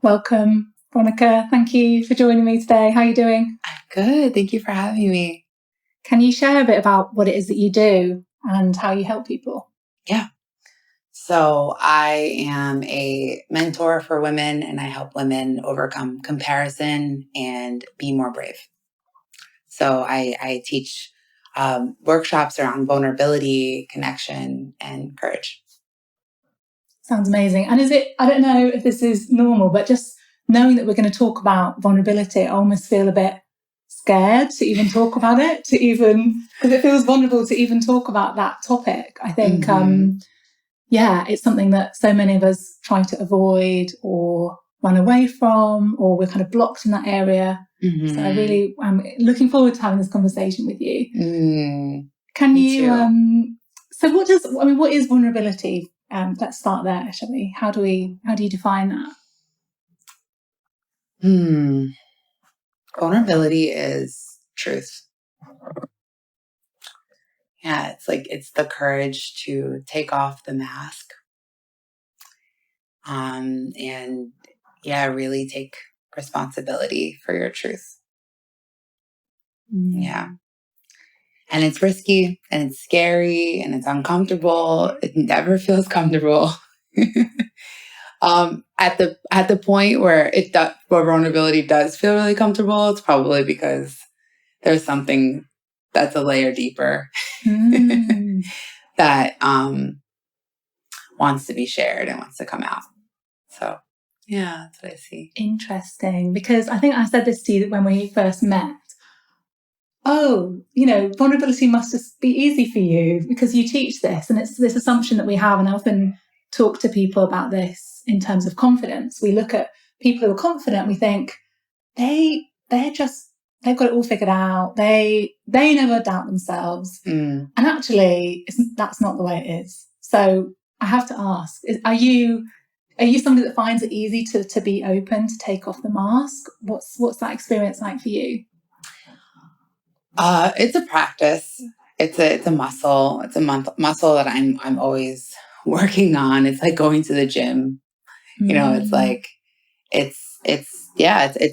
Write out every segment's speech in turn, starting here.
Welcome, Veronica. Thank you for joining me today. How are you doing? I'm good. Thank you for having me. Can you share a bit about what it is that you do and how you help people? Yeah. So I am a mentor for women, and I help women overcome comparison and be more brave. So I teach workshops around vulnerability, connection, and courage. Sounds amazing. And I don't know if this is normal, but just knowing that we're going to talk about vulnerability, I almost feel a bit scared to even talk about it, because it feels vulnerable to even talk about that topic. I think, it's something that so many of us try to avoid or run away from, or we're kind of blocked in that area. So I really am looking forward to having this conversation with you. Can you, so what is vulnerability? Let's start there, shall we? How do you define that? Vulnerability is truth. Yeah, it's the courage to take off the mask. And really take responsibility for your truth. Yeah. And it's risky and it's scary and it's uncomfortable. It never feels comfortable. At the point where where vulnerability does feel really comfortable, it's probably because there's something that's a layer deeper that wants to be shared and wants to come out. So yeah, that's what I see. Interesting, because I think I said this to you when we first met. Oh, vulnerability must just be easy for you because you teach this, and it's this assumption that we have. And I often talk to people about this in terms of confidence. We look at people who are confident, we think they've got it all figured out. They never doubt themselves, and actually, that's not the way it is. So I have to ask: Are you somebody that finds it easy to be open, to take off the mask? What's that experience like for you? It's a practice. It's a muscle. It's a muscle that I'm always working on. It's like going to the gym. It's like it's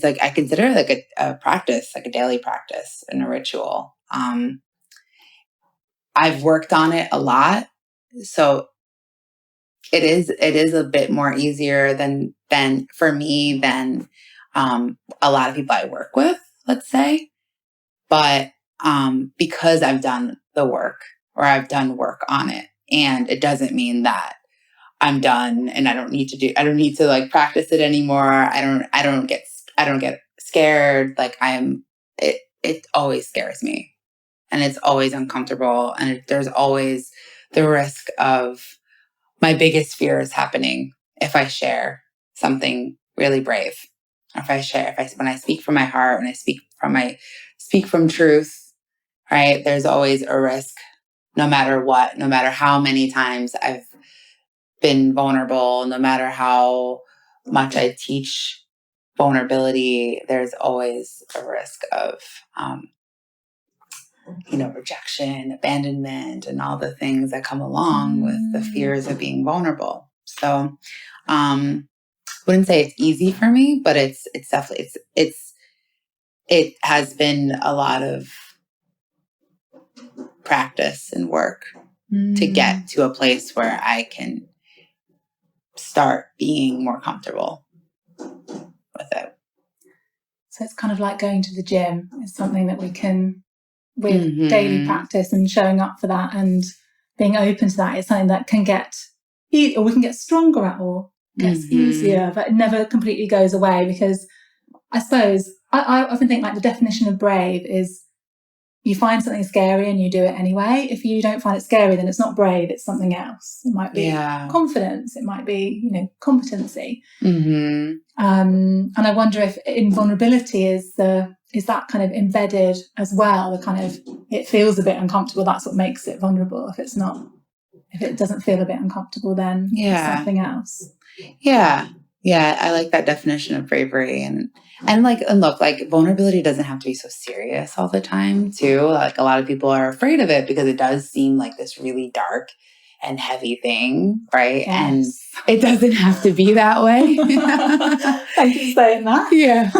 like I consider it like a practice, like a daily practice and a ritual. I've worked on it a lot, so it is a bit more easier than for me than a lot of people I work with, let's say. But because I've done the work, or I've done work on it, and it doesn't mean that I'm done and I don't need to like practice it anymore. I don't get scared. Like it always scares me, and it's always uncomfortable, and there's always the risk of my biggest fears happening if I share something really brave. When I speak from my heart, when I speak from truth, right? There's always a risk, no matter what, no matter how many times I've been vulnerable, no matter how much I teach vulnerability, there's always a risk of, rejection, abandonment, and all the things that come along with the fears of being vulnerable. So, wouldn't say it's easy for me, but it's definitely, it has been a lot of practice and work to get to a place where I can start being more comfortable with it. So it's kind of like going to the gym. It's something that we can, with daily practice and showing up for that and being open to that, it's something that can or we can get stronger at, or gets easier, but it never completely goes away. Because I suppose I often think like the definition of brave is you find something scary and you do it anyway. If you don't find it scary, then it's not brave, it's something else. It might be confidence, it might be, competency. And I wonder if in vulnerability is that kind of embedded as well, the kind of, it feels a bit uncomfortable, that's what makes it vulnerable. If it doesn't feel a bit uncomfortable, then it's something else. Yeah, I like that definition of bravery. And look, like vulnerability doesn't have to be so serious all the time too. Like a lot of people are afraid of it because it does seem like this really dark and heavy thing, right? Yes. And it doesn't have to be that way. Thank you for saying that. Yeah.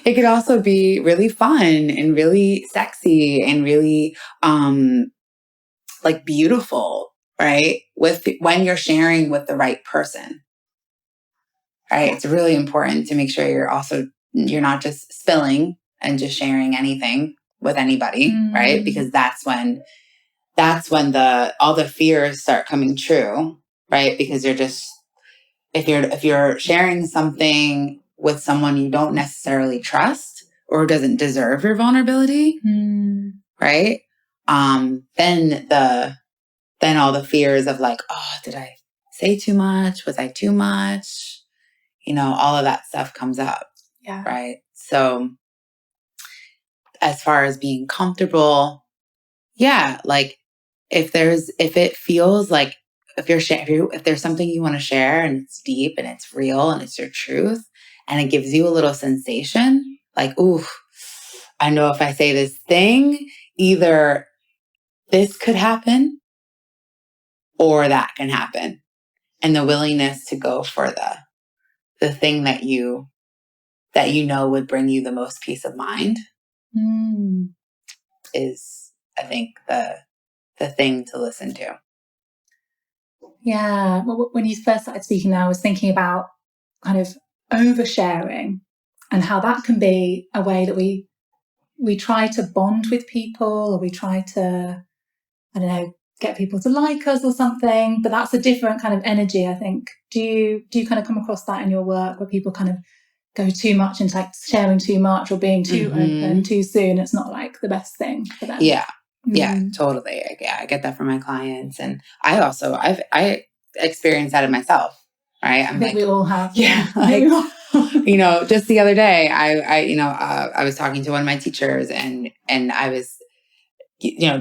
It could also be really fun and really sexy and really like beautiful, right? When you're sharing with the right person, right? It's really important to make sure you're not just spilling and just sharing anything with anybody, right? Because that's when all the fears start coming true, right? Because if you're sharing something with someone you don't necessarily trust or doesn't deserve your vulnerability, right? Then all the fears of like, oh, did I say too much? Was I too much? All of that stuff comes up. Yeah. Right. So as far as being comfortable, yeah, like if it feels like if there's something you want to share and it's deep and it's real and it's your truth and it gives you a little sensation, like, ooh, I know if I say this thing, either this could happen or that can happen. And the willingness to go for the thing that you would bring you the most peace of mind is, I think, the thing to listen to. Yeah. Well, when you first started speaking, I was thinking about kind of oversharing and how that can be a way that we try to bond with people, or we try to, I don't know, get people to like us or something. But that's a different kind of energy, I think. Do you kind of come across that in your work where people kind of go too much into like sharing too much or being too open too soon? It's not like the best thing for them. Yeah. Yeah, totally. Yeah, I get that from my clients. And I experienced that in myself, right? I think we all have. Yeah. Like, just the other day, I was talking to one of my teachers and I was,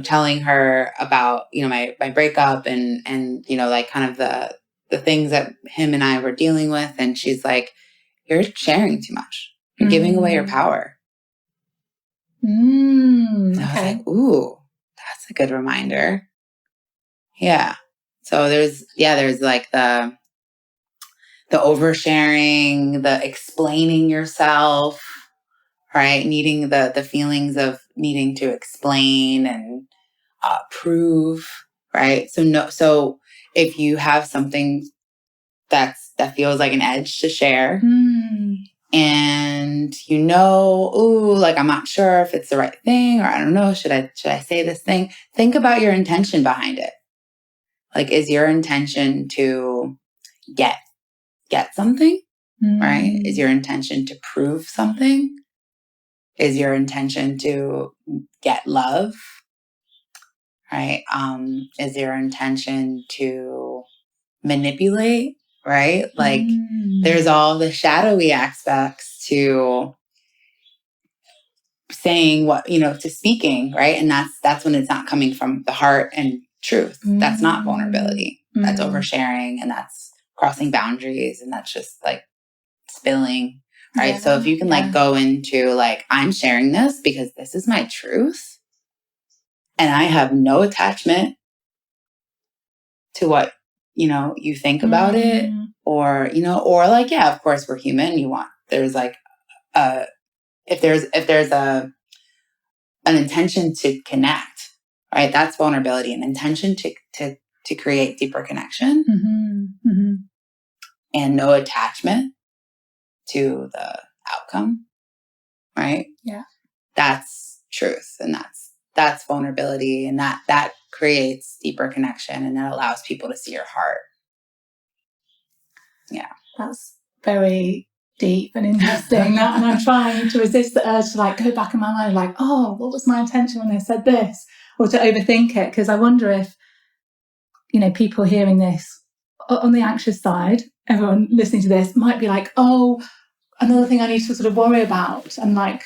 telling her about, my breakup and, like kind of the things that him and I were dealing with. And she's like, you're sharing too much. You're giving away your power. And I was like, ooh, that's a good reminder. Yeah. So there's like the oversharing, the explaining yourself, right? Needing the feelings of needing to explain and prove, right? So if you have something that feels like an edge to share, and ooh, like I'm not sure if it's the right thing, or I don't know, should I say this thing? Think about your intention behind it. Like, is your intention to get something, right? Is your intention to prove something? Is your intention to get love, right? Is your intention to manipulate, right? Like, there's all the shadowy aspects to saying to speaking, right? And that's when it's not coming from the heart and truth. That's not vulnerability. That's oversharing, and that's crossing boundaries, and that's just like spilling, right? So if you can like go into like, I'm sharing this because this is my truth and I have no attachment to what, you think about it, or, or like, yeah, of course we're human. There's like, if there's an intention to connect, right? That's vulnerability, an intention to create deeper connection and no attachment to the outcome, right? Yeah. That's truth, and that's vulnerability, and that creates deeper connection, and that allows people to see your heart. Yeah. That's very deep and interesting. And I'm trying to resist the urge to like go back in my mind, like, oh, what was my intention when I said this? Or to overthink it. Because I wonder if, people hearing this on the anxious side, everyone listening to this might be like, oh, another thing I need to sort of worry about. And like,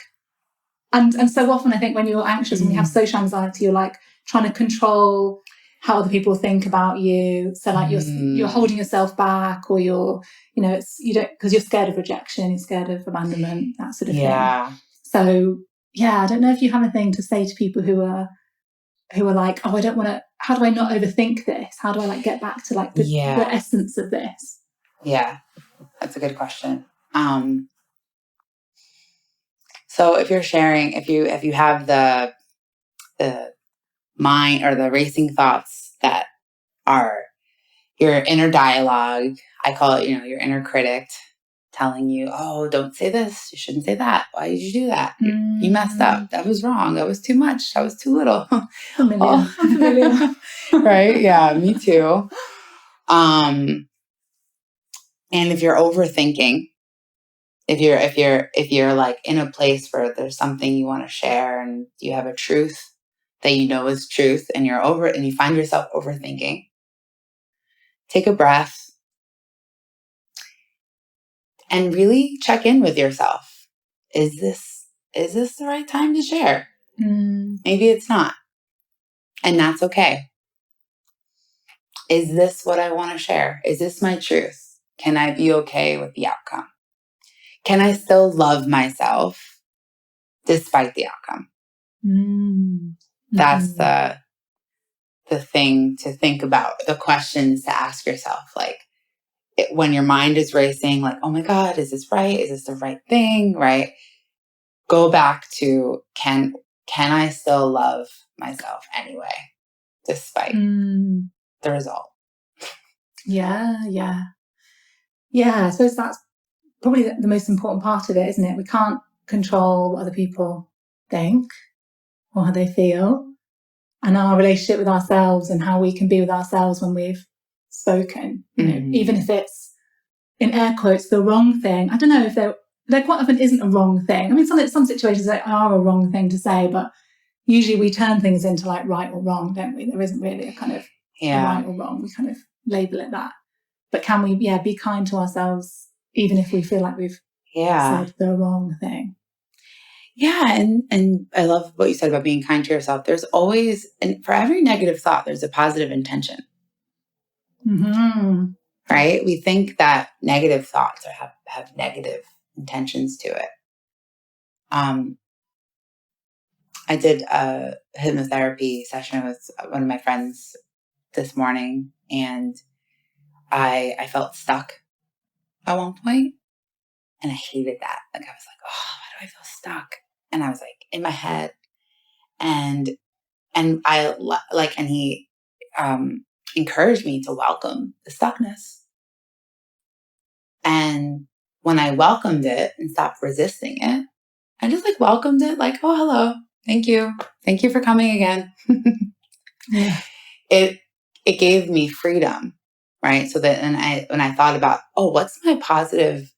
and so often I think when you're anxious and you have social anxiety, you're like trying to control how other people think about you. So like you're holding yourself back, or you're, because you're scared of rejection, you're scared of abandonment, that sort of thing. So yeah, I don't know if you have anything to say to people who are who are like, oh, I don't want to, how do I not overthink this? How do I like get back to like the essence of this? Yeah, that's a good question. So if you're sharing, if you have the mind or the racing thoughts that are your inner dialogue, I call it, your inner critic telling you, oh, don't say this. You shouldn't say that. Why did you do that? You messed up. That was wrong. That was too much. That was too little. Familiar. Familiar. Right? Yeah, me too. And if you're overthinking, if you're like in a place where there's something you want to share and you have a truth that you know is truth and you find yourself overthinking, take a breath and really check in with yourself. Is this the right time to share? Maybe it's not. And that's okay. Is this what I want to share? Is this my truth? Can I be okay with the outcome? Can I still love myself despite the outcome? That's the thing to think about, the questions to ask yourself. Like when your mind is racing, like, oh my God, is this right? Is this the right thing? Right? Go back to, can I still love myself anyway, despite the result? Yeah. I suppose that's probably the most important part of it, isn't it? We can't control what other people think or how they feel, and our relationship with ourselves and how we can be with ourselves when we've spoken, even if it's in air quotes the wrong thing. I don't know if there quite often isn't a wrong thing. I mean, some situations there are a wrong thing to say, but usually we turn things into like right or wrong, don't we? There isn't really a kind of right or wrong. We kind of label it that. But can we, be kind to ourselves even if we feel like we've said the wrong thing? Yeah, and I love what you said about being kind to yourself. There's always, and for every negative thought, there's a positive intention. Right? We think that negative thoughts have negative intentions to it. I did a hypnotherapy session with one of my friends this morning, and I felt stuck at one point, and I hated that. Like I was like, oh, why do I feel stuck? And I was like in my head, and he encouraged me to welcome the stuckness. And when I welcomed it and stopped resisting it, I just like welcomed it, like, oh, hello, thank you for coming again. It gave me freedom, right? So that, when I thought about, oh, what's the positive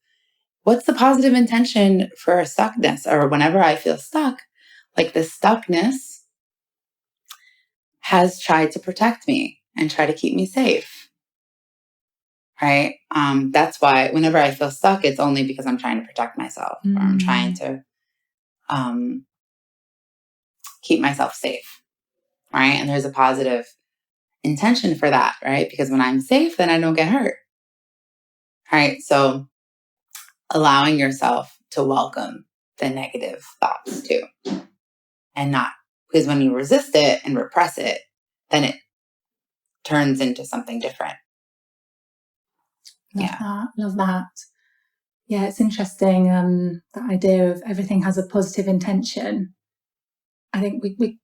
intention for a stuckness, or whenever I feel stuck, like the stuckness has tried to protect me and try to keep me safe, right? That's why whenever I feel stuck, it's only because I'm trying to protect myself, or I'm trying to keep myself safe, right? And there's a positive intention for that, right? Because when I'm safe, then I don't get hurt, right? So allowing yourself to welcome the negative thoughts too, and not, because when you resist it and repress it, then it turns into something different. Love that. Yeah, it's interesting, that idea of everything has a positive intention. I think we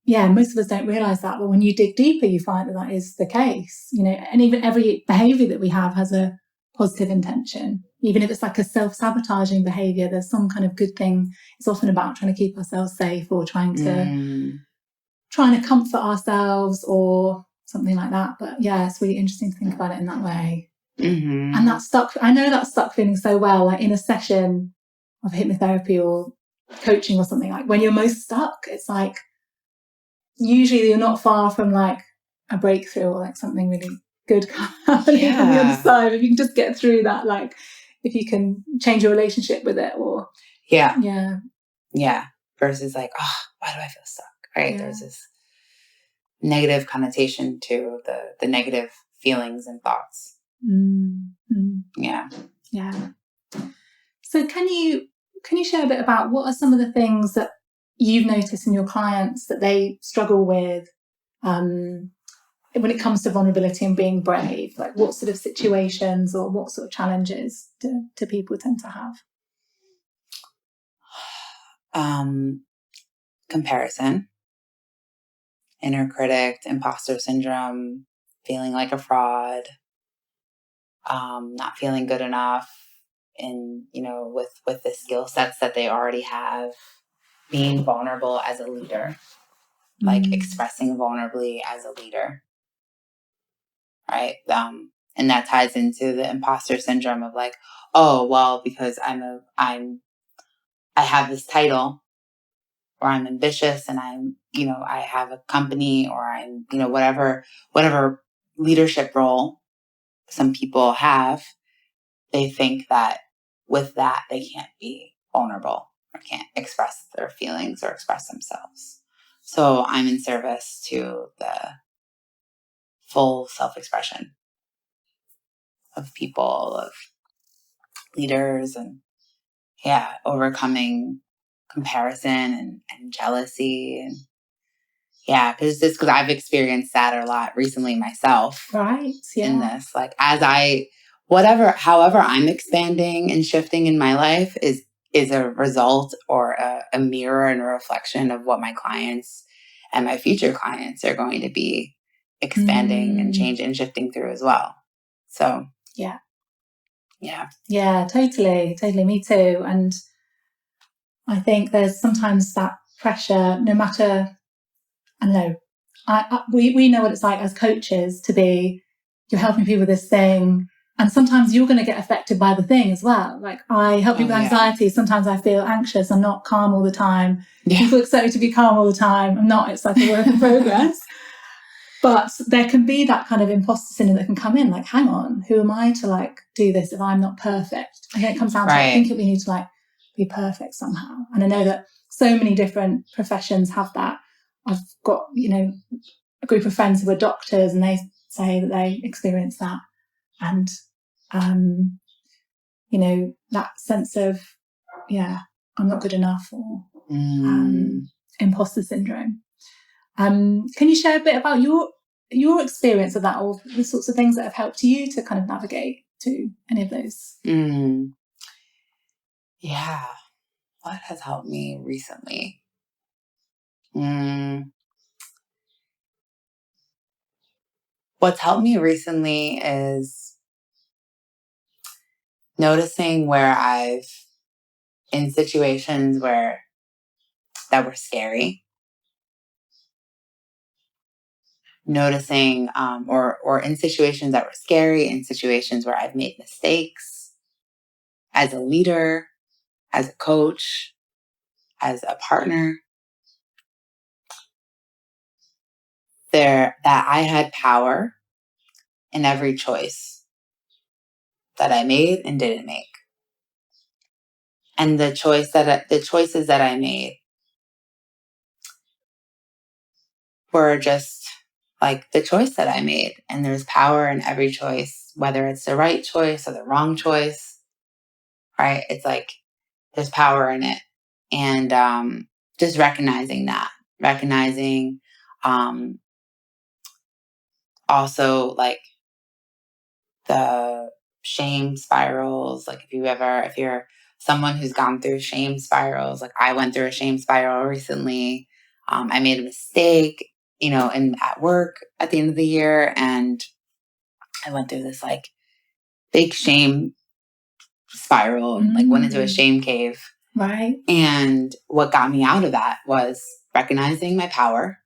most of us don't realise that, but when you dig deeper, you find that is the case, and even every behaviour that we have has a positive intention. Even if it's like a self-sabotaging behaviour, there's some kind of good thing. It's often about trying to keep ourselves safe, or trying to comfort ourselves or something like that. But yeah, it's really interesting to think about it in that way. And I know that stuck feeling so well, like in a session of hypnotherapy or coaching or something, like when you're most stuck, it's like usually you're not far from like a breakthrough or like something really good happening on the other side. If you can just get through that, like if you can change your relationship with it, or versus like, oh, why do I feel stuck, right? There's this negative connotation to the negative feelings and thoughts. So can you share a bit about what are some of the things that you've noticed in your clients that they struggle with when it comes to vulnerability and being brave? Like, what sort of situations or what sort of challenges do people tend to have? Comparison, inner critic, imposter syndrome, feeling like a fraud, not feeling good enough, and with the skill sets that they already have, being vulnerable as a leader, like expressing vulnerably as a leader, right? And that ties into the imposter syndrome of like, oh well, because I have this title, or I'm ambitious, and I have a company, or I'm whatever leadership role some people have, they think that with that they can't be vulnerable or can't express their feelings or express themselves. So I'm in service to the full self-expression of people, of leaders, and overcoming comparison and jealousy, and because I've experienced that a lot recently myself. Right. Yeah. In this, like, however I'm expanding and shifting in my life is a result or a mirror and a reflection of what my clients and my future clients are going to be expanding and changing and shifting through as well. So yeah, totally, me too. And I think there's sometimes that pressure, no matter, I don't know, we know what it's like as coaches to be, you're helping people with this thing, and sometimes you're going to get affected by the thing as well. Like, I help people with anxiety. Sometimes I feel anxious. I'm not calm all the time. People expect me to be calm all the time. I'm not. It's like a work in progress. But there can be that kind of imposter syndrome that can come in, like, hang on, who am I to like do this if I'm not perfect? I think it comes down to, I think we need to like be perfect somehow. And I know that so many different professions have that. I've got, a group of friends who are doctors, and they say that they experience that. And, that sense of, I'm not good enough, or imposter syndrome. Can you share a bit about your experience of that, or the sorts of things that have helped you to kind of navigate to any of those? Yeah. What has helped me recently? What's helped me recently is noticing where I've, in situations that were scary, noticing, or in situations that were scary, in situations where I've made mistakes as a leader, as a coach, as a partner, that I had power in every choice that I made and didn't make. And the choices that I made were just like the choice that I made. And there's power in every choice, whether it's the right choice or the wrong choice, right? It's like there's power in it. And just recognizing also like the shame spirals. Like, if you're someone who's gone through shame spirals, like I went through a shame spiral recently. I made a mistake, at work at the end of the year, and I went through this like big shame spiral and like went into a shame cave. Right. And what got me out of that was recognizing my power,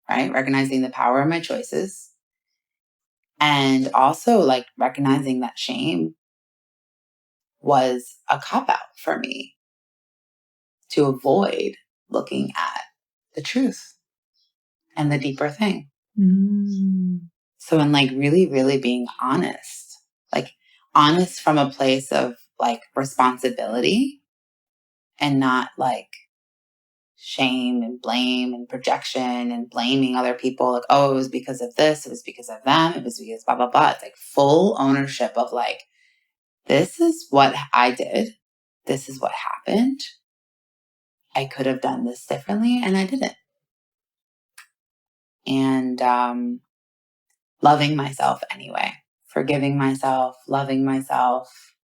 right? Recognizing the power of my choices. And also like recognizing that shame was a cop-out for me to avoid looking at the truth and the deeper thing. So in like really, really being honest, like honest from a place of like responsibility and not like shame and blame and projection and blaming other people. Like, oh, it was because of this. It was because of them. It was because blah, blah, blah. It's like full ownership of like, this is what I did. This is what happened. I could have done this differently and I didn't. And loving myself anyway, forgiving myself, loving myself.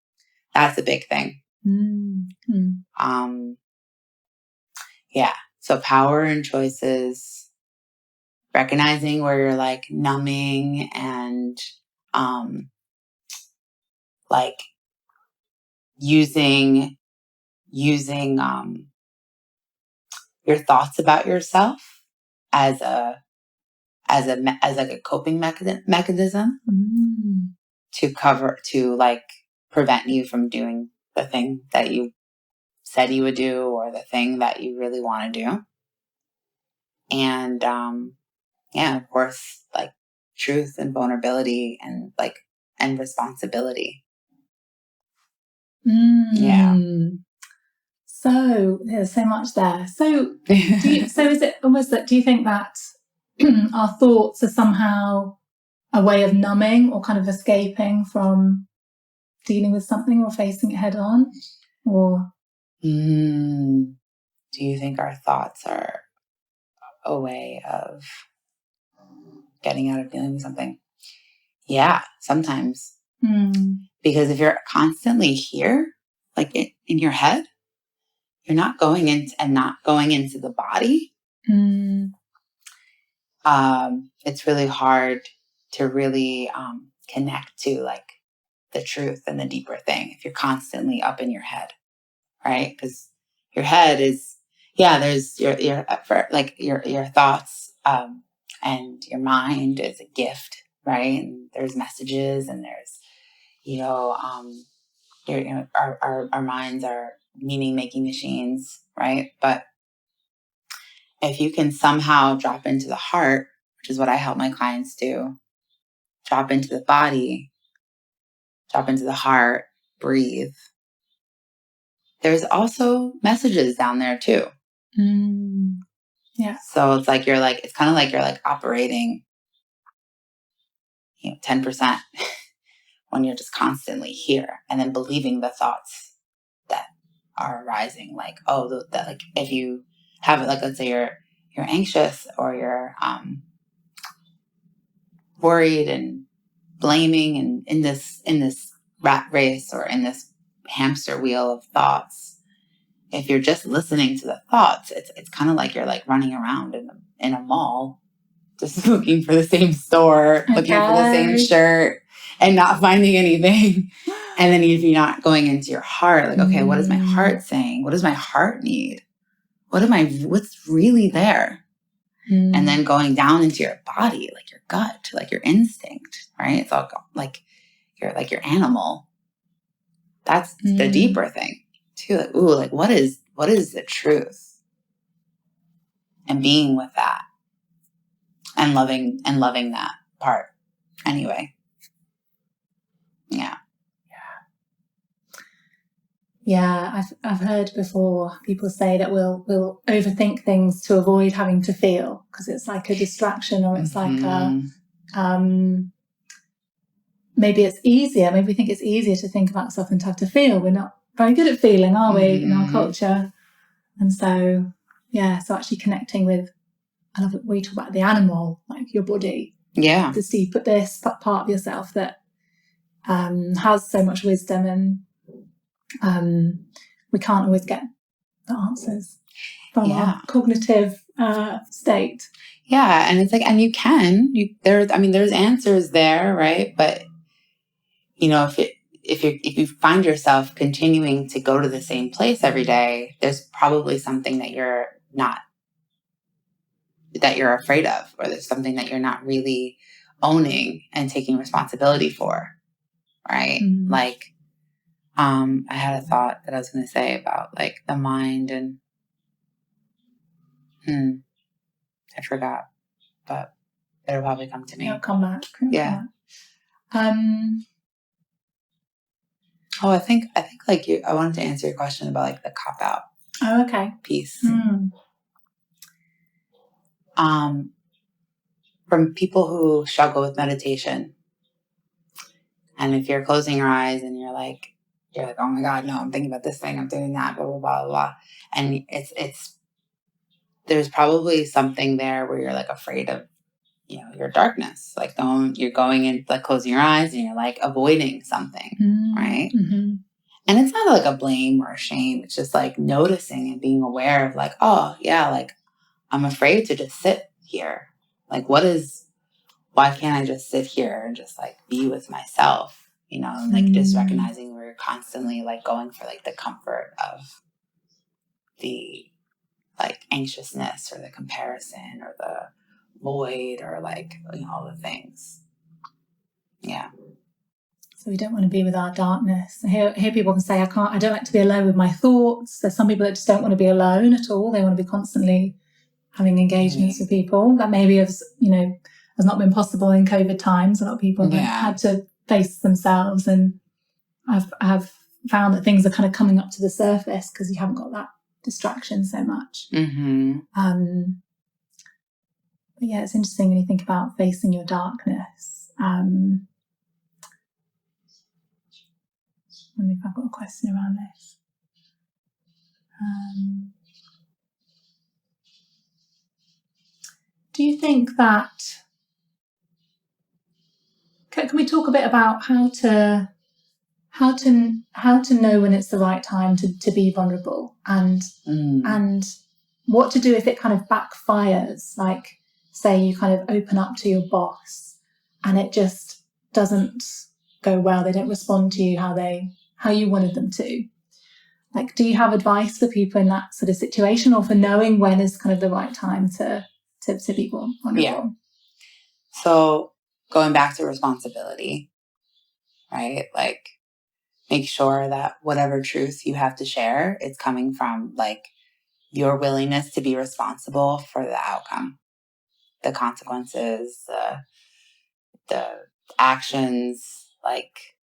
That's a big thing. Yeah. So power and choices, recognizing where you're like numbing and like using your thoughts about yourself as like a coping mechanism to like prevent you from doing the thing that you said you would do or the thing that you really want to do. And yeah, of course, like truth and vulnerability and like and responsibility. Yeah. So there's so much there. So so is it almost that, do you think that our thoughts are somehow a way of numbing or kind of escaping from dealing with something or facing it head on? Or do you think our thoughts are a way of getting out of dealing with something? Yeah, sometimes. Because if you're constantly here, like in your head, you're not going into the body. It's really hard to really connect to like the truth and the deeper thing if you're constantly up in your head, right? Because your head is, there's your thoughts and your mind is a gift, right? And there's messages and there's our minds are meaning making machines, right? But if you can somehow drop into the heart, which is what I help my clients do, drop into the body, drop into the heart, breathe. There's also messages down there too. Yeah. So it's like it's kind of like you're like operating 10% when you're just constantly here and then believing the thoughts that are arising. Like, that like if you have it, like let's say you're anxious or you're worried and blaming and in this rat race or in this hamster wheel of thoughts. If you're just listening to the thoughts, it's kind of like you're like running around in a mall, just looking for the same store, looking for the same shirt and not finding anything. And then if you're not going into your heart, like, okay, what is my heart saying? What does my heart need? What's really there? And then going down into your body, like your gut, like your instinct, right? It's all like your animal. That's the deeper thing too. Like, ooh, like what is the truth? And being with that and loving that part anyway. Yeah. Yeah, I've heard before people say that we'll overthink things to avoid having to feel, because it's like a distraction, or it's like maybe it's easier. Maybe we think it's easier to think about stuff than to have to feel. We're not very good at feeling, are we, in our culture? And so, so actually connecting with, I love it, we talk about the animal, like your body. Yeah. To see, put this part of yourself that has so much wisdom, and we can't always get the answers from our cognitive state. Yeah, and it's like, and there's answers there, right? But if you find yourself continuing to go to the same place every day, there's probably something that you're afraid of, or there's something that you're not really owning and taking responsibility for, right? Like, I had a thought that I was going to say about like the mind and, I forgot, but it'll probably come to me. It'll come back. Yeah. I think like I wanted to answer your question about like the cop out. Oh, okay. Piece. From people who struggle with meditation, and if you're closing your eyes and you're like you're like, oh my God, no, I'm thinking about this thing, I'm doing that, blah, blah, blah, blah. And there's probably something there where you're like afraid of, your darkness. Like you're going in, like closing your eyes and you're like avoiding something, right? Mm-hmm. And it's not like a blame or a shame. It's just like noticing and being aware of like, oh yeah, like I'm afraid to just sit here. Like why can't I just sit here and just like be with myself? And like just recognizing we're constantly like going for like the comfort of the like anxiousness or the comparison or the void or like, all the things. Yeah. So we don't want to be with our darkness. I hear people say, I don't like to be alone with my thoughts. There's some people that just don't want to be alone at all. They want to be constantly having engagements with people. That maybe has not been possible in COVID times. A lot of people have had to face themselves, and I've found that things are kind of coming up to the surface because you haven't got that distraction so much. Mm-hmm. But yeah, it's interesting when you think about facing your darkness. I wonder if I've got a question around this. Do you think that can we talk a bit about how to know when it's the right time to be vulnerable and what to do if it kind of backfires? Like, say you kind of open up to your boss and it just doesn't go well. They don't respond to you how you wanted them to. Like, do you have advice for people in that sort of situation, or for knowing when is kind of the right time to be vulnerable? Yeah. So going back to responsibility, right? Like, make sure that whatever truth you have to share, it's coming from like your willingness to be responsible for the outcome, the consequences, the actions, like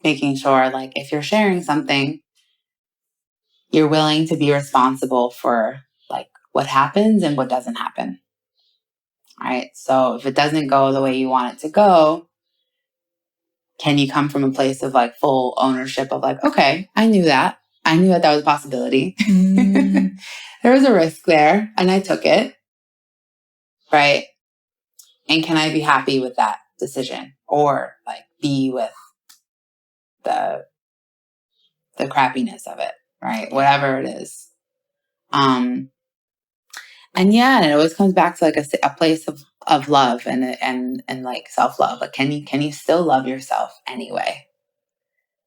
making sure like if you're sharing something, you're willing to be responsible for like what happens and what doesn't happen. Right? So if it doesn't go the way you want it to go, can you come from a place of like full ownership of like, okay, I knew that. I knew that was a possibility. There was a risk there and I took it. Right? And can I be happy with that decision or like be with the crappiness of it, right? Whatever it is. And it always comes back to like a place of love and like self-love. Like, can you still love yourself anyway?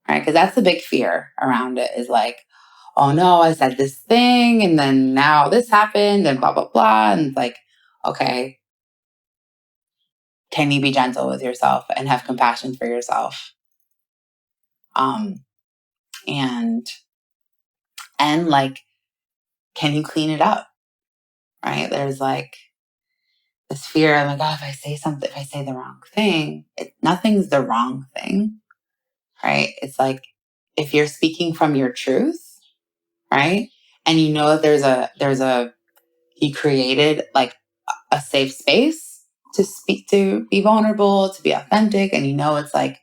Right? Because that's the big fear around it is like, oh no, I said this thing and then now this happened and blah, blah, blah. And it's like, okay, can you be gentle with yourself and have compassion for yourself? And like, can you clean it up? Right? There's like this fear of like, oh, if I say the wrong thing, nothing's the wrong thing. Right? It's like, if you're speaking from your truth, right? And you know that you created like a safe space to speak, to be vulnerable, to be authentic. And you know, it's like,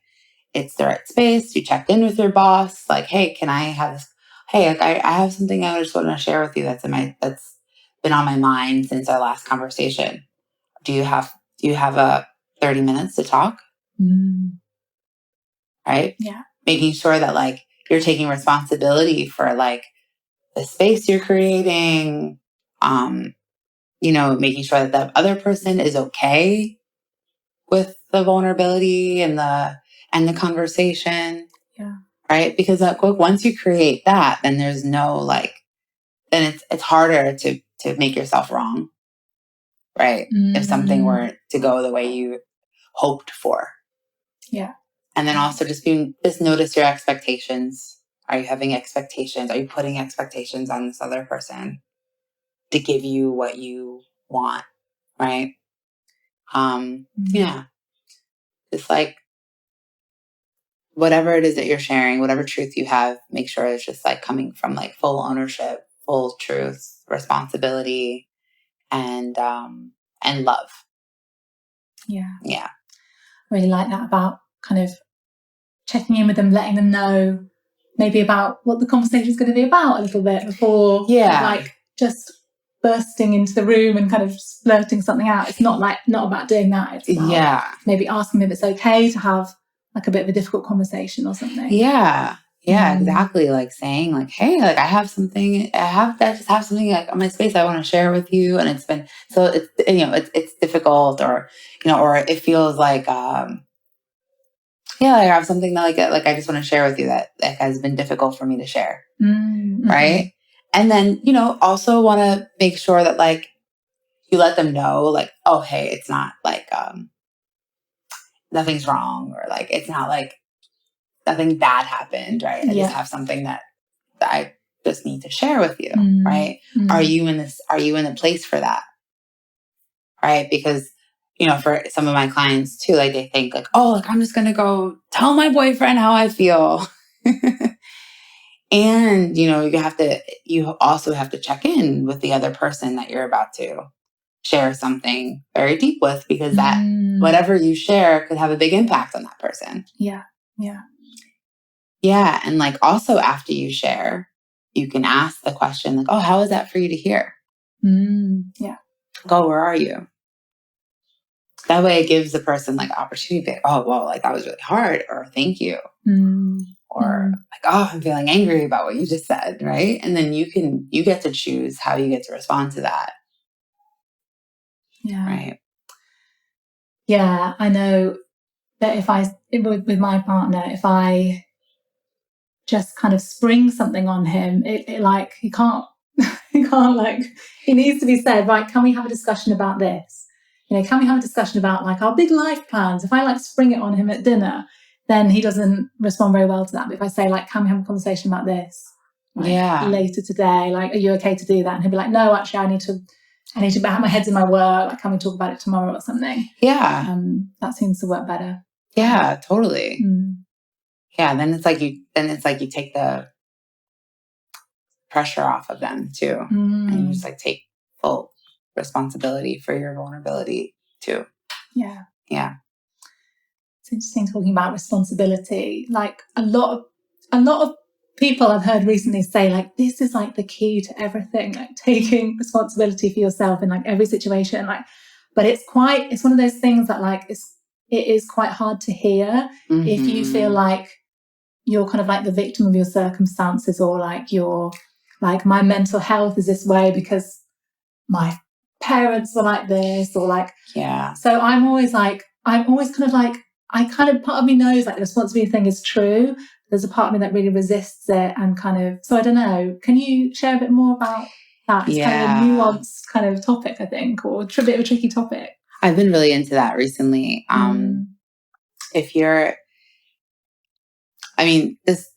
it's the right space. You checked in with your boss. Like, hey, can I have this? Hey, like I have something I just want to share with you that's been on my mind since our last conversation. Do you have a 30 minutes to talk? Right? Yeah. Making sure that like you're taking responsibility for like the space you're creating, making sure that the other person is okay with the vulnerability and the conversation. Yeah. Right? Because like once you create that, then there's no like, then it's harder to make yourself wrong. Right? If something were to go the way you hoped for. Yeah. And then also just notice your expectations. Are you having expectations? Are you putting expectations on this other person to give you what you want? Right? Yeah. It's like, whatever it is that you're sharing, whatever truth you have, make sure it's just like coming from like full ownership, full truth, responsibility, and love. Yeah. Yeah. I really like that about kind of checking in with them, letting them know maybe about what the conversation is going to be about a little bit before, like just bursting into the room and kind of blurting something out. It's not about doing that. It's about maybe asking them if it's okay to have like a bit of a difficult conversation or something. Yeah, exactly. Like saying like, hey, like I just have something like on my space I want to share with you. And it's been, so it's, it's difficult, or, or it feels like, like I have something that like I just want to share with you that has been difficult for me to share. Mm-hmm. Right. And then, also want to make sure that like you let them know like, oh, hey, it's not like, nothing's wrong, or like, it's not like nothing bad happened. Right. I just have something that I just need to share with you. Right. Are you in the place for that? Right. Because, for some of my clients too, like they think like, oh, like I'm just going to go tell my boyfriend how I feel. And, you also have to check in with the other person that you're about to share something very deep with, because that whatever you share could have a big impact on that person. Yeah. Yeah. Yeah. And like also after you share, you can ask the question like, oh, how is that for you to hear? Yeah. Oh, where are you? That way it gives the person like opportunity to be, oh, well, like that was really hard, or thank you. Or like, oh, I'm feeling angry about what you just said. Right. And then you get to choose how you get to respond to that. Yeah. Right. Yeah. I know that with my partner, if I just kind of spring something on him, it like, he can't like, it needs to be said, right, can we have a discussion about this? Can we have a discussion about like our big life plans? If I like spring it on him at dinner, then he doesn't respond very well to that. But if I say like, can we have a conversation about this? Like, later today, like, are you okay to do that? And he'll be like, no, actually, I need to have my head's in my work. Like, can we talk about it tomorrow or something? Yeah. That seems to work better. Yeah, totally. Yeah. Then it's like you take the pressure off of them too. And you just like take full responsibility for your vulnerability too. Yeah. Yeah. It's interesting talking about responsibility. Like a lot of people I've heard recently say like, this is like the key to everything, like taking responsibility for yourself in like every situation. Like, but it's one of those things that like, it is quite hard to hear if you feel like you're kind of like the victim of your circumstances, or like you're like, my mental health is this way because my parents were like this, or like, so I'm always kind of like, part of me knows like the responsibility thing is true. There's a part of me that really resists it, and kind of, so I don't know, can you share a bit more about that? It's kind of a nuanced kind of topic, I think, or a bit of a tricky topic. I've been really into that recently.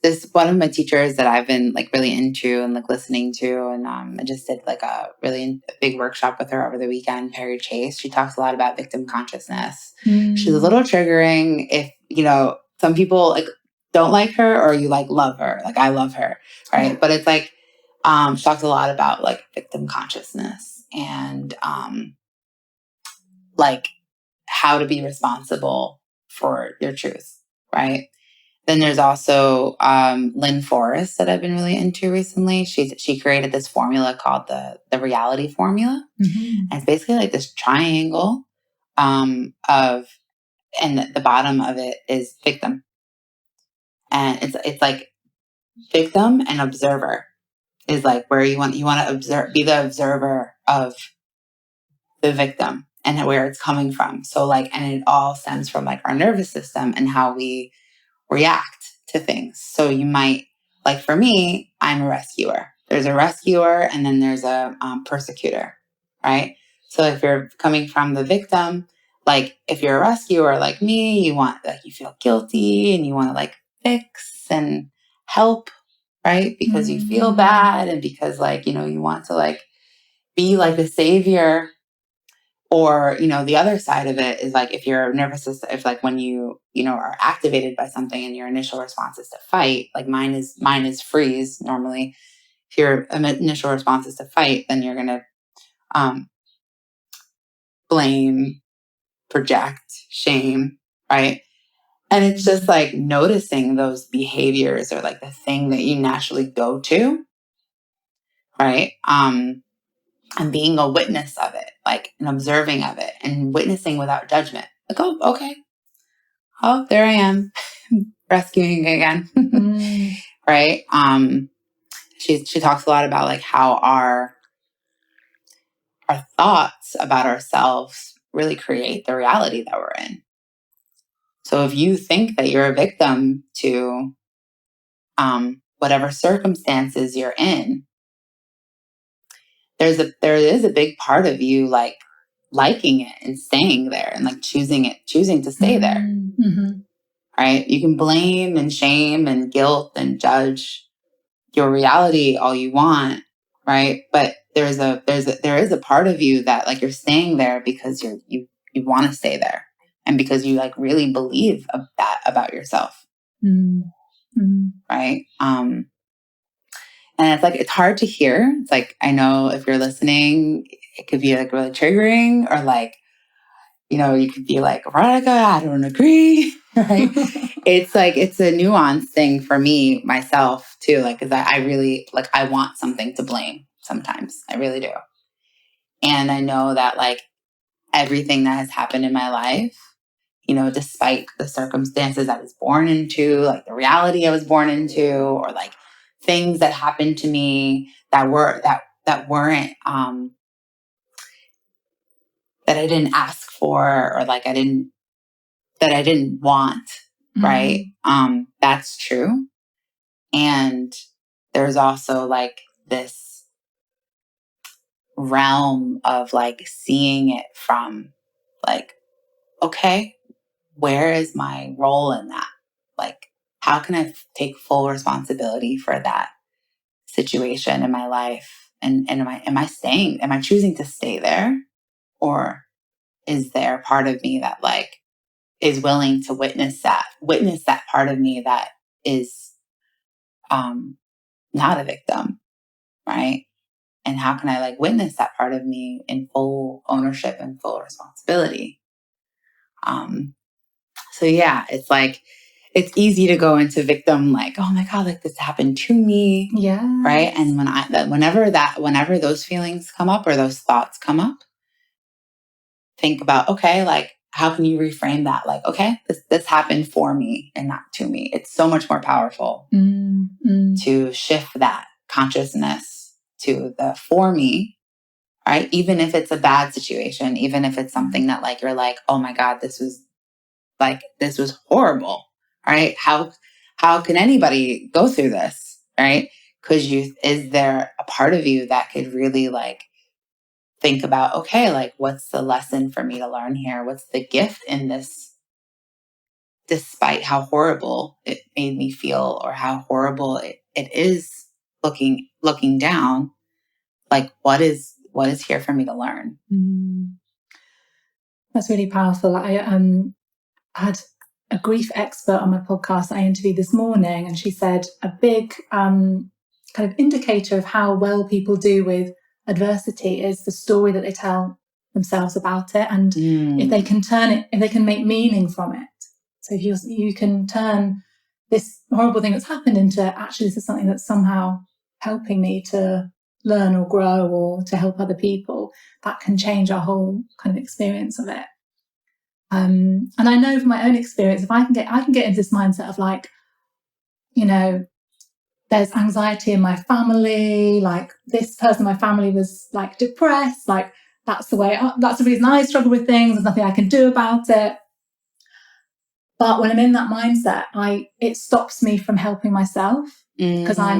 This one of my teachers that I've been like really into and like listening to, and I just did like a really big workshop with her over the weekend, Perry Chase. She talks a lot about victim consciousness. She's a little triggering if, some people like don't like her, or you like love her. Like I love her, right? But it's like, she talks a lot about like victim consciousness and like how to be responsible for your truth, right? Then there's also Lynn Forrest that I've been really into recently. She created this formula called the reality formula. And it's basically like this triangle and the bottom of it is victim. And it's like victim and observer is like where you want to be the observer of the victim and where it's coming from. So like, and it all stems from like our nervous system and how we react to things. So you might, like for me, I'm a rescuer. There's a rescuer and then there's a persecutor, right? So if you're coming from the victim, like if you're a rescuer like me, you feel guilty and you want to like fix and help, right? Because you feel bad and because like, you want to like be like the savior. Or, the other side of it is like if your nervous system, if like when you are activated by something and your initial response is to fight, like mine is freeze normally. If your initial response is to fight, then you're going to blame, project, shame, right? And it's just like noticing those behaviors or like the thing that you naturally go to, right? And being a witness of it, like and observing of it and witnessing without judgment. Like, oh, okay. Oh, there I am rescuing again. Right. She talks a lot about like how our thoughts about ourselves really create the reality that we're in. So if you think that you're a victim to whatever circumstances you're in, there is a big part of you like liking it and staying there and like choosing to stay there. Right? You can blame and shame and guilt and judge your reality all you want, right? But there is a part of you that like you're staying there because you want to stay there and because you like really believe that about yourself. Right? And it's like it's hard to hear. It's like I know if you're listening, it could be like really triggering or like, you know, you could be like, Veronica, I don't agree. Right? It's like it's a nuanced thing for me myself too. Like, because I really like I want something to blame sometimes. I really do. And I know that like everything that has happened in my life, you know, despite the circumstances I was born into, like the reality I was born into, or like things that happened to me that weren't that I didn't ask for or like I didn't want, right? That's true. And there's also like this realm of like seeing it from like, okay, where is my role in that? Like, how can I take full responsibility for that situation in my life? And am I choosing to stay there? Or is there part of me that like is willing to witness that part of me that is not a victim, right? And how can I like witness that part of me in full ownership and full responsibility? So yeah, it's like it's easy to go into victim, like, oh my God, like this happened to me. Yeah. Right. And whenever those feelings come up or those thoughts come up, think about, okay, like how can you reframe that? Like, okay, this happened for me and not to me. It's so much more powerful to shift that consciousness to the for me, right? Even if it's a bad situation, even if it's something that like you're like, oh my God, this was horrible, right? How can anybody go through this, right? Because is there a part of you that could really like think about, okay, like what's the lesson for me to learn here? What's the gift in this? Despite how horrible it made me feel or how horrible it is looking down, like what is here for me to learn? That's really powerful. I had a grief expert on my podcast I interviewed this morning, and she said a big kind of indicator of how well people do with adversity is the story that they tell themselves about it, and if they can make meaning from it. So if you can turn this horrible thing that's happened into actually this is something that's somehow helping me to learn or grow or to help other people, that can change our whole kind of experience of it. And I know from my own experience, if I can get into this mindset of like, you know, there's anxiety in my family, like this person in my family was like depressed, like that's the reason I struggle with things, there's nothing I can do about it. But when I'm in that mindset, it stops me from helping myself because I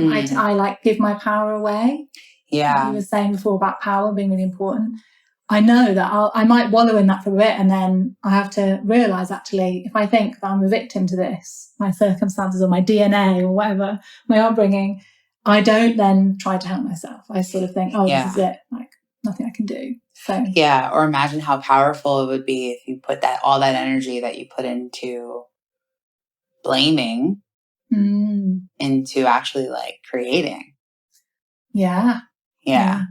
like give my power away. Yeah. Like you were saying before about power being really important. I know that I might wallow in that for a bit, and then I have to realize actually, if I think that I'm a victim to this, my circumstances or my DNA or whatever, my upbringing, I don't then try to help myself. I sort of think, this is it, like nothing I can do. So yeah, or imagine how powerful it would be if you put all that energy that you put into blaming into actually like creating. Yeah. Yeah.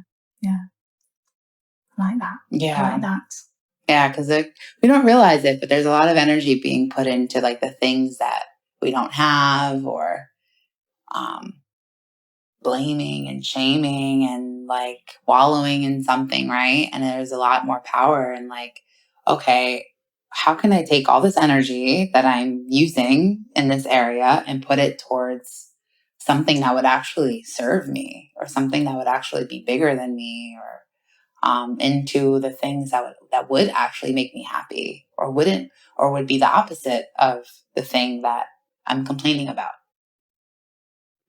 I like that. Yeah. I like that. Yeah, because we don't realize it, but there's a lot of energy being put into like the things that we don't have, or blaming and shaming and like wallowing in something, right? And there's a lot more power in like, okay, how can I take all this energy that I'm using in this area and put it towards something that would actually serve me, or something that would actually be bigger than me, or into the things that would actually make me happy, or wouldn't, or would be the opposite of the thing that I'm complaining about.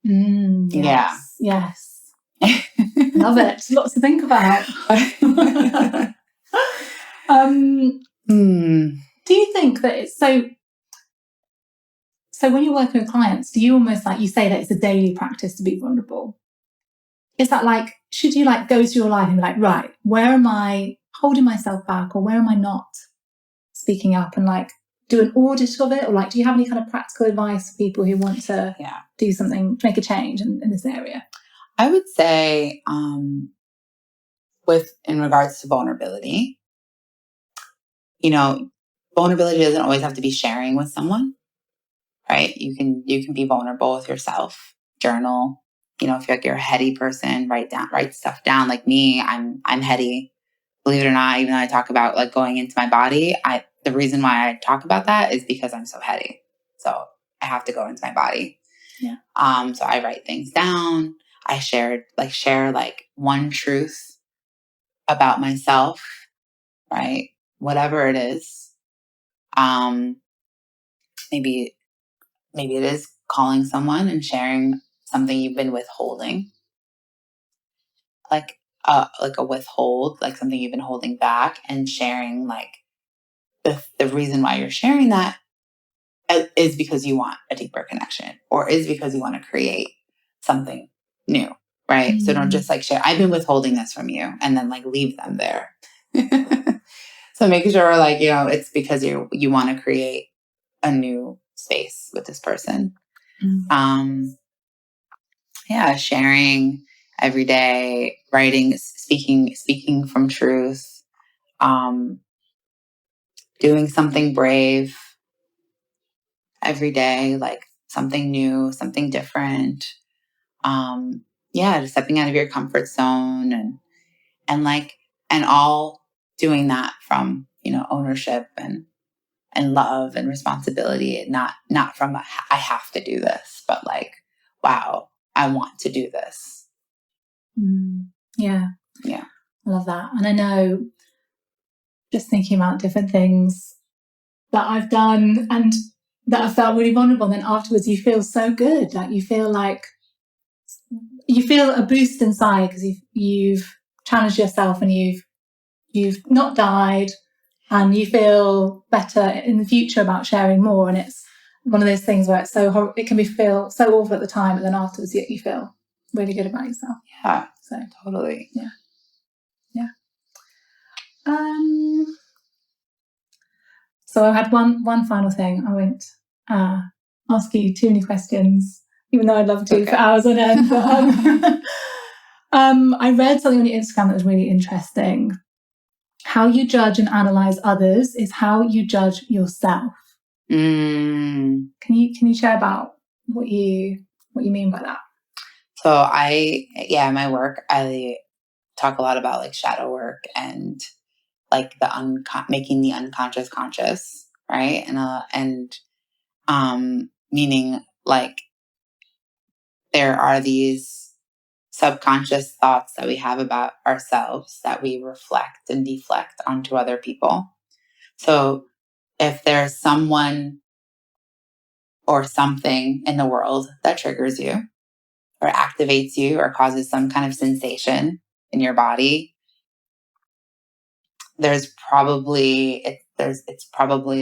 Yes. Love it. Lots to think about. Do you think that it's so when you're working with clients, do you almost like, you say that it's a daily practice to be vulnerable? Is that like, should you like go through your life and be like, right, where am I holding myself back, or where am I not speaking up, and like do an audit of it? Or like, do you have any kind of practical advice for people who want to do something to make a change in this area? I would say, in regards to vulnerability, vulnerability doesn't always have to be sharing with someone, right? You can be vulnerable with yourself. Journal. If you're a heady person, write stuff down. Like me, I'm heady. Believe it or not, even though I talk about like going into my body, the reason why I talk about that is because I'm so heady. So I have to go into my body. Yeah. So I write things down. I share one truth about myself, right? Whatever it is. Maybe it is calling someone and sharing something you've been withholding, like a withhold, like something you've been holding back, and sharing like the reason why you're sharing that is because you want a deeper connection, or is because you want to create something new, right? So don't just like share, I've been withholding this from you, and then like leave them there. So make sure like, it's because you want to create a new space with this person. Sharing every day, writing, speaking from truth, doing something brave every day, like something new, something different. Just stepping out of your comfort zone, and all doing that from, ownership and love and responsibility, and not from I have to do this, but like, wow, I want to do this. Yeah. I love that. And I know, just thinking about different things that I've done and that I felt really vulnerable, and then afterwards you feel so good. Like you feel a boost inside because you've challenged yourself, and you've not died, and you feel better in the future about sharing more. And it's one of those things where it's it can feel so awful at the time, but then afterwards you feel really good about yourself. Yeah. So totally. Yeah. So I had one final thing. I won't ask you too many questions, even though I'd love to for hours on end. But, I read something on your Instagram that was really interesting. How you judge and analyze others is how you judge yourself. Can you share about what you mean by that? So my work, I talk a lot about like shadow work, and like making the unconscious conscious, right? And meaning like there are these subconscious thoughts that we have about ourselves that we reflect and deflect onto other people. So if there's someone or something in the world that triggers you, or activates you, or causes some kind of sensation in your body, it's probably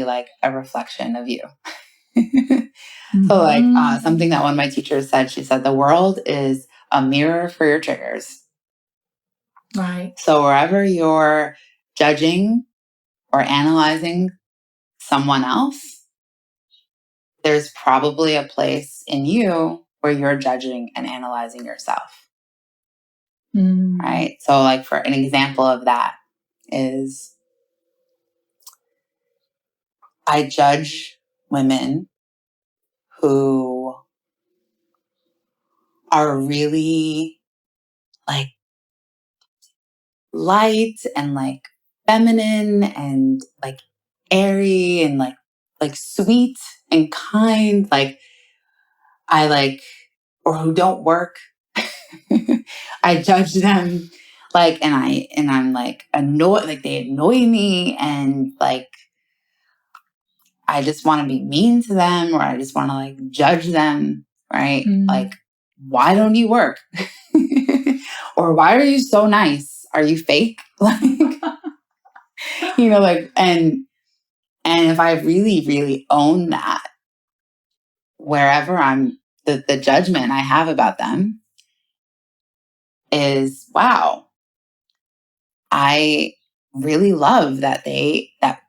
like a reflection of you. So like something that one of my teachers said, she said, the world is a mirror for your triggers. Right. So wherever you're judging or analyzing someone else, there's probably a place in you where you're judging and analyzing yourself. Right. So like for an example of that is I judge women who are really like light and like feminine and like airy and like sweet and kind. Like I like, or who don't work. I judge them like, and I'm like annoyed, like they annoy me, and like I just want to be mean to them, or I just want to like judge them, right? Like, why don't you work? Or why are you so nice? Are you fake? Like, like, and if I really, really own that, wherever I'm, the judgment I have about them is, wow, I really love that that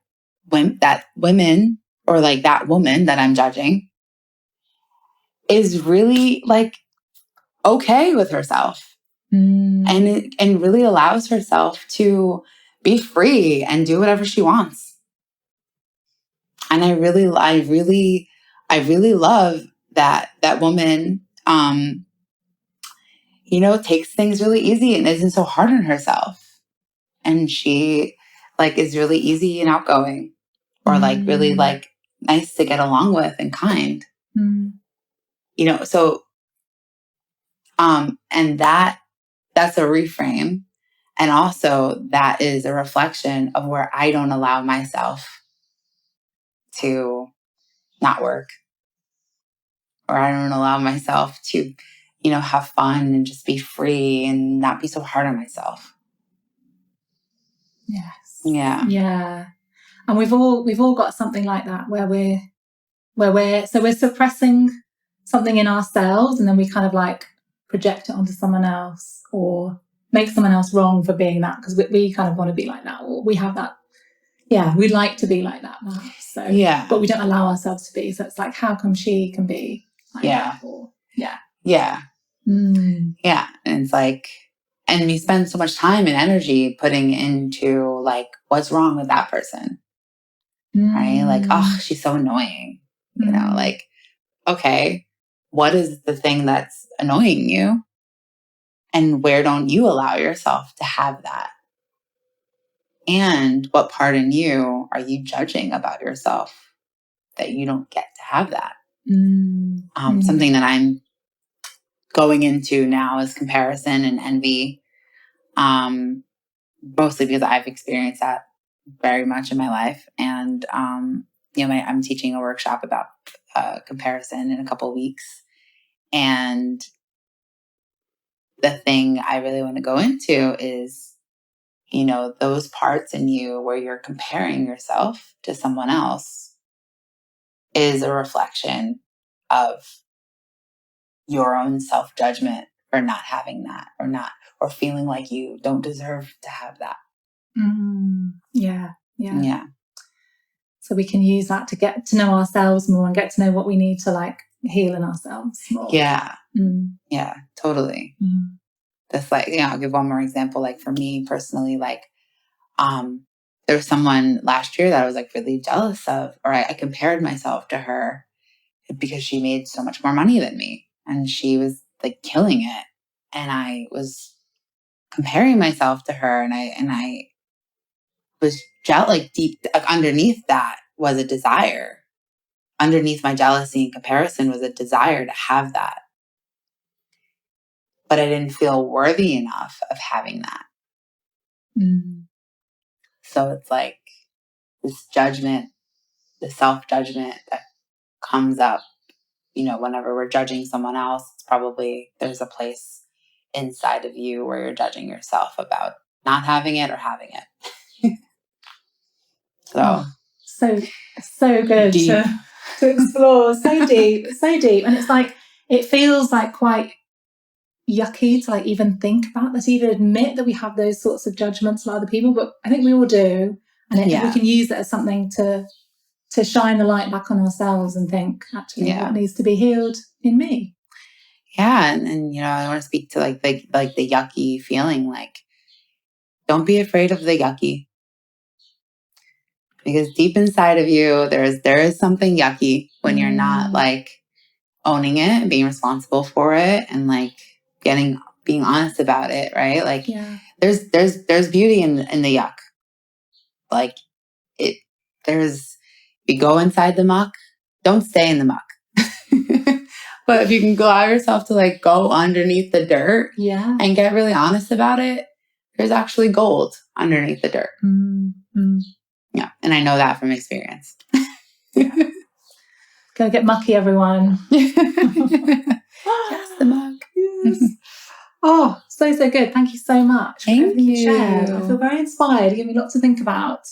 women, or like that woman that I'm judging is really like okay with herself, and really allows herself to be free and do whatever she wants. And I really love that woman, takes things really easy and isn't so hard on herself. And she like is really easy and outgoing, or like really like nice to get along with and kind. So and that's a reframe. And also that is a reflection of where I don't allow myself to not work, or I don't allow myself to, have fun and just be free and not be so hard on myself. Yes. Yeah. And we've all got something like that where we're suppressing something in ourselves, and then we kind of like project it onto someone else, or make someone else wrong for being that, because we kind of want to be like that, or we have that. Yeah, we'd like to be like that, perhaps. So, yeah, but we don't allow ourselves to be. So it's like, how come she can be like that? Or, yeah. Yeah. And it's like, and we spend so much time and energy putting into like, what's wrong with that person? Right? Like, oh, she's so annoying. Like, okay, what is the thing that's annoying you? And where don't you allow yourself to have that? And what part in you are you judging about yourself that you don't get to have that? Something that I'm going into now is comparison and envy. Mostly because I've experienced that very much in my life. And, I'm teaching a workshop about comparison in a couple of weeks. And the thing I really want to go into is, those parts in you where you're comparing yourself to someone else is a reflection of your own self-judgment for not having that, or feeling like you don't deserve to have that. Yeah. So we can use that to get to know ourselves more and get to know what we need to like heal in ourselves more. Yeah. Yeah, totally. That's like, I'll give one more example. Like for me personally, like, there was someone last year that I was like really jealous of, or I compared myself to her because she made so much more money than me and she was like killing it. And I was comparing myself to her, and I was like deep, like underneath that was a desire. Underneath my jealousy and comparison was a desire to have that. But I didn't feel worthy enough of having that. So it's like this judgment, the self-judgment that comes up, whenever we're judging someone else. It's probably there's a place inside of you where you're judging yourself about not having it or having it. So good to explore. So deep. And it's like, it feels like quite yucky to like even think about that, even admit that we have those sorts of judgments of other people, but I think we all do, and we can use it as something to shine the light back on ourselves and think, actually, what needs to be healed in me. And I want to speak to like the yucky feeling. Like, don't be afraid of the yucky. Because deep inside of you, there is something yucky when you're not like owning it and being responsible for it and like being honest about it, right? Like there's beauty in the yuck. Like you go inside the muck, don't stay in the muck. But if you can allow yourself to like go underneath the dirt and get really honest about it, there's actually gold underneath the dirt. Yeah. And I know that from experience. Go get mucky, everyone. Yes, the muck. Yes. Oh, so good. Thank you so much for everything you shared. I feel very inspired. You give me lots to think about.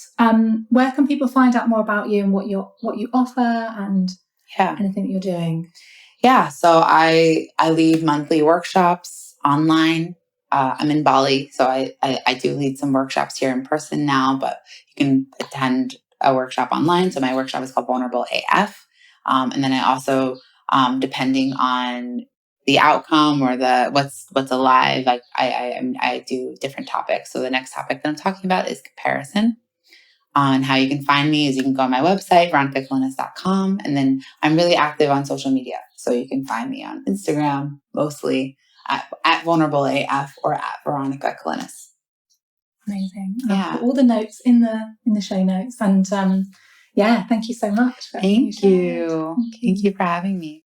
Where can people find out more about you and what you offer and anything that you're doing? Yeah, so I lead monthly workshops online. I'm in Bali, so I do lead some workshops here in person now, but you can attend a workshop online. So my workshop is called Vulnerable AF. And then I also, depending on the outcome or what's alive, I do different topics. So the next topic that I'm talking about is comparison. And how you can find me is you can go on my website, veronicakaulinis.com. And then I'm really active on social media. So you can find me on Instagram, mostly at vulnerableaf or at Veronica Kaulinis. Amazing. I'll put all the notes in the show notes. And thank you so much. Thank you. Thank you for having me.